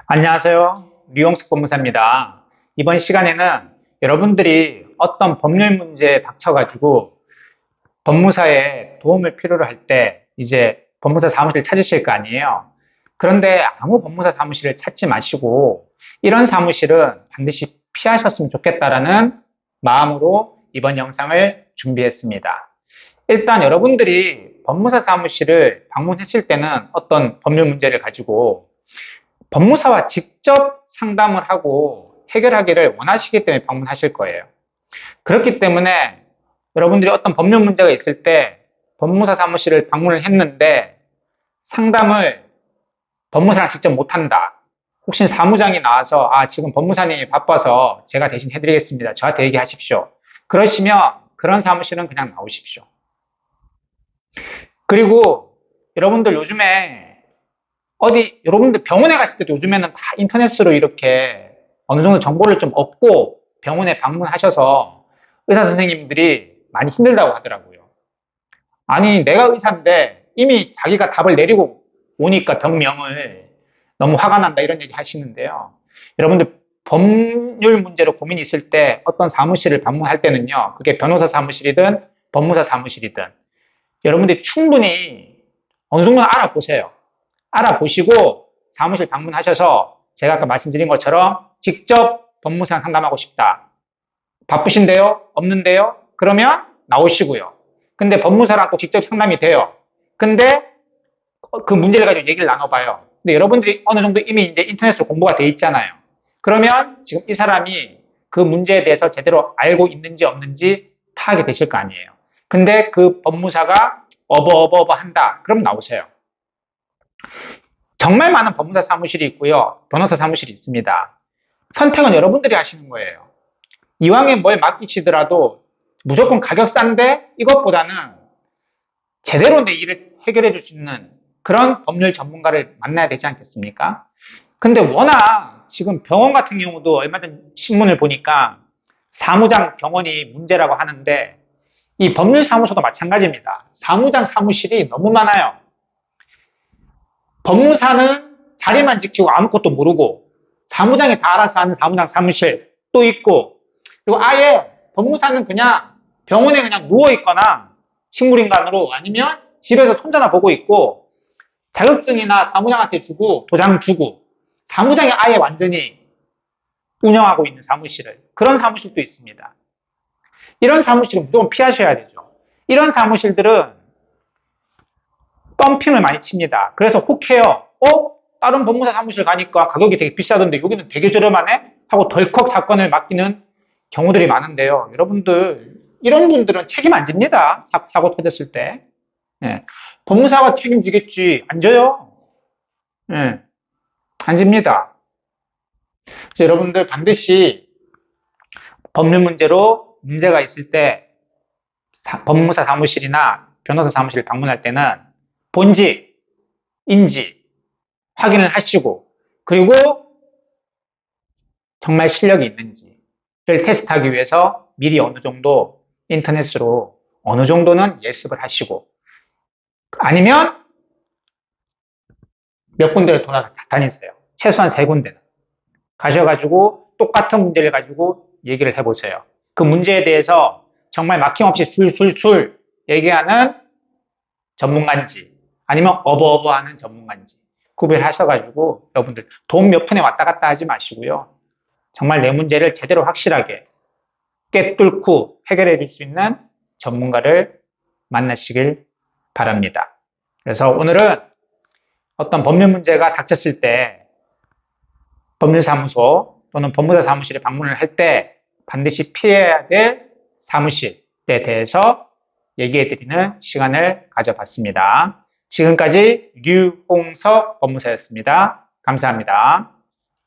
안녕하세요. 류용숙 법무사입니다. 이번 시간에는 여러분들이 어떤 법률 문제에 닥쳐가지고 법무사에 도움을 필요로 할 때 이제 법무사 사무실 찾으실 거 아니에요. 그런데 아무 법무사 사무실을 찾지 마시고 이런 사무실은 반드시 피하셨으면 좋겠다라는 마음으로 이번 영상을 준비했습니다. 일단 여러분들이 법무사 사무실을 방문했을 때는 어떤 법률 문제를 가지고 법무사와 직접 상담을 하고 해결하기를 원하시기 때문에 방문하실 거예요. 그렇기 때문에 여러분들이 어떤 법률 문제가 있을 때 법무사 사무실을 방문을 했는데 상담을 법무사랑 직접 못한다. 혹시 사무장이 나와서 지금 법무사님이 바빠서 제가 대신 해드리겠습니다. 저한테 얘기하십시오. 그러시면 그런 사무실은 그냥 나오십시오. 그리고 여러분들 요즘에 여러분들 병원에 갔을 때도 요즘에는 다 인터넷으로 이렇게 어느 정도 정보를 좀 얻고 병원에 방문하셔서 의사 선생님들이 많이 힘들다고 하더라고요. 아니, 내가 의사인데 이미 자기가 답을 내리고 오니까 병명을 너무 화가 난다 이런 얘기 하시는데요. 여러분들 법률 문제로 고민이 있을 때 어떤 사무실을 방문할 때는요. 그게 변호사 사무실이든 법무사 사무실이든 여러분들이 충분히 어느 정도는 알아보세요. 알아보시고 사무실 방문하셔서 제가 아까 말씀드린 것처럼 직접 법무사랑 상담하고 싶다. 바쁘신데요? 없는데요? 그러면 나오시고요. 근데 법무사랑 또 직접 상담이 돼요. 근데 그 문제를 가지고 얘기를 나눠봐요. 근데 여러분들이 어느 정도 이미 이제 인터넷으로 공부가 돼 있잖아요. 그러면 지금 이 사람이 그 문제에 대해서 제대로 알고 있는지 없는지 파악이 되실 거 아니에요. 근데 그 법무사가 어버어버 한다. 그럼 나오세요. 정말 많은 법무사 사무실이 있고요. 변호사 사무실이 있습니다. 선택은 여러분들이 하시는 거예요. 이왕에 뭘 맡기시더라도 무조건 가격 싼데 이것보다는 제대로 내 일을 해결해 줄 수 있는 그런 법률 전문가를 만나야 되지 않겠습니까? 근데 워낙 지금 병원 같은 경우도 얼마 전 신문을 보니까 사무장 병원이 문제라고 하는데 이 법률사무소도 마찬가지입니다. 사무장 사무실이 너무 많아요. 법무사는 자리만 지키고 아무것도 모르고 사무장이 다 알아서 하는 사무장 사무실 또 있고 그리고 아예 법무사는 그냥 병원에 그냥 누워있거나 식물인간으로 아니면 집에서 손자나 보고 있고 자격증이나 사무장한테 주고 도장 주고 사무장이 아예 완전히 운영하고 있는 사무실을 그런 사무실도 있습니다. 이런 사무실은 무조건 피하셔야 되죠. 이런 사무실들은 덤핑을 많이 칩니다. 그래서 혹해요. 다른 법무사 사무실 가니까 가격이 되게 비싸던데 여기는 되게 저렴하네? 하고 덜컥 사건을 맡기는 경우들이 많은데요. 여러분들 이런 분들은 책임 안 집니다. 사고 터졌을 때. 예. 법무사가 책임지겠지. 안 져요. 예. 안 집니다. 그래서 여러분들 반드시 법률 문제로 문제가 있을 때 법무사 사무실이나 변호사 사무실 방문할 때는 본지, 인지 확인을 하시고 그리고 정말 실력이 있는지를 테스트하기 위해서 미리 어느 정도 인터넷으로 어느 정도는 예습을 하시고 아니면 몇 군데를 다니세요. 최소한 3군데는. 가셔가지고 똑같은 문제를 가지고 얘기를 해보세요. 그 문제에 대해서 정말 막힘없이 술술술 얘기하는 전문가인지 아니면 어버어버하는 전문가인지 구별하셔가지고 여러분들 돈 몇 푼에 왔다 갔다 하지 마시고요. 정말 내 문제를 제대로 확실하게 꿰뚫고 해결해 줄 수 있는 전문가를 만나시길 바랍니다. 그래서 오늘은 어떤 법률 문제가 닥쳤을 때 법률사무소 또는 법무사 사무실에 방문을 할 때 반드시 피해야 될 사무실에 대해서 얘기해 드리는 시간을 가져봤습니다. 지금까지 류홍석 법무사였습니다. 감사합니다.